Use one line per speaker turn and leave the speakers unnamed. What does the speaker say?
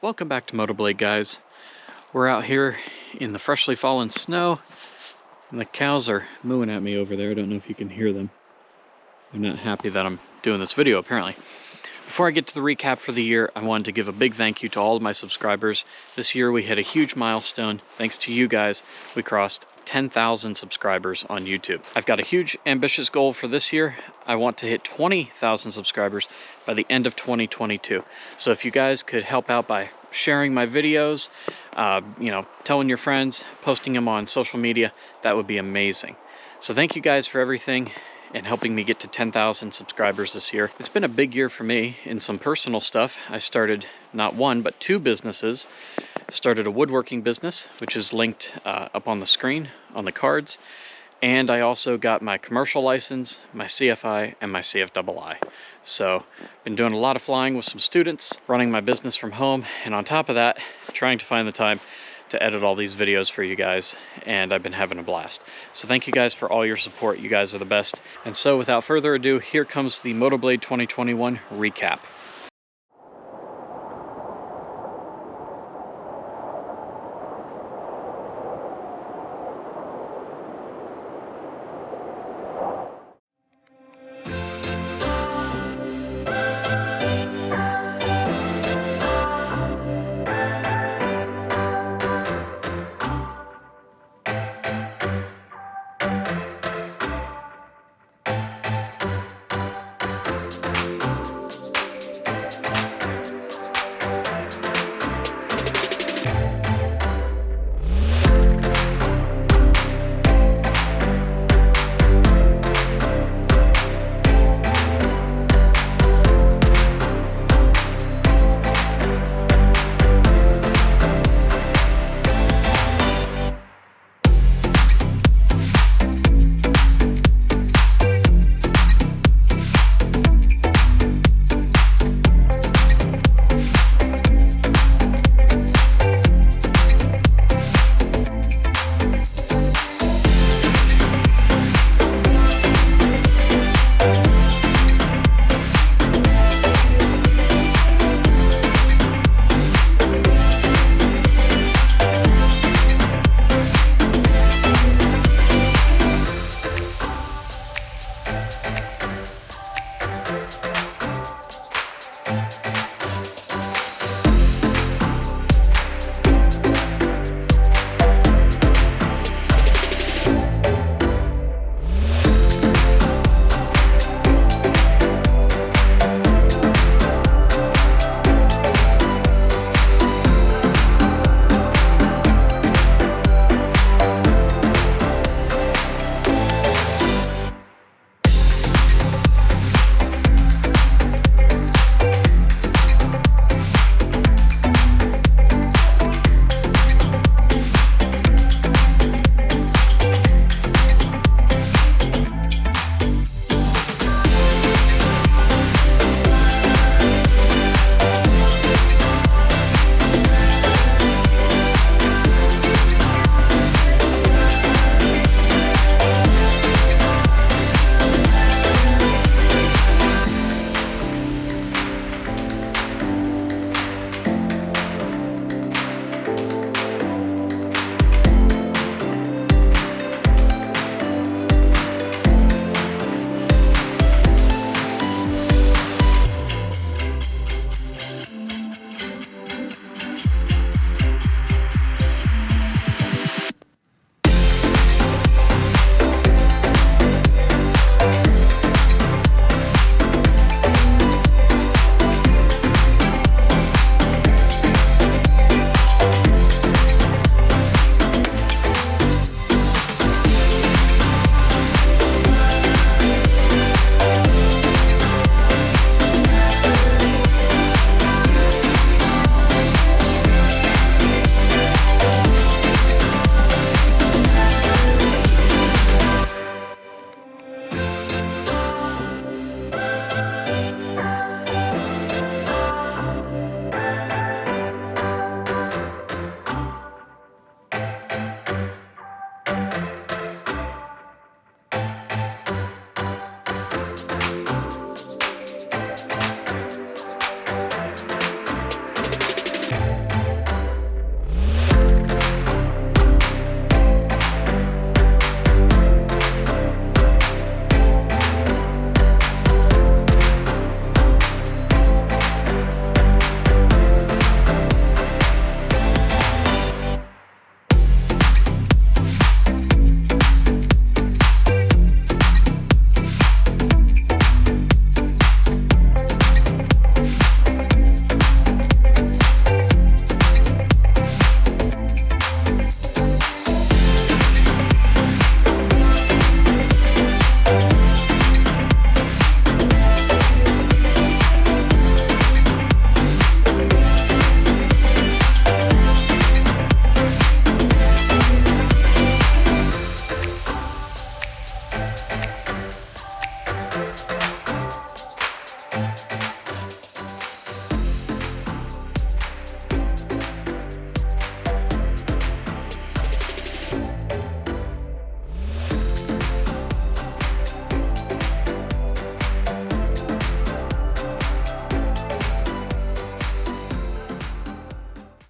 Welcome back to MOTOBLADE, guys. We're out here in the freshly fallen snow, and the cows are mooing at me over there. I don't know if you can hear them. They're not happy that I'm doing this video, apparently. Before I get to the recap for the year, I wanted to give a big thank you to all of my subscribers. This year we hit a huge milestone. Thanks to you guys, we crossed 10,000 subscribers on YouTube. I've got a huge ambitious goal for this year. I want to hit 20,000 subscribers by the end of 2022. So if you guys could help out by sharing my videos, telling your friends, posting them on social media, that would be amazing. So thank you guys for everything and helping me get to 10,000 subscribers this year. It's been a big year for me in some personal stuff. I started not one, but two businesses. Started a woodworking business, which is linked up on the screen on the cards. And I also got my commercial license, my CFI, and my CFII. So, been doing a lot of flying with some students, running my business from home, and on top of that, trying to find the time to edit all these videos for you guys, and I've been having a blast. So thank you guys for all your support. You guys are the best. And so without further ado, here comes the MOTOBLADE 2021 recap.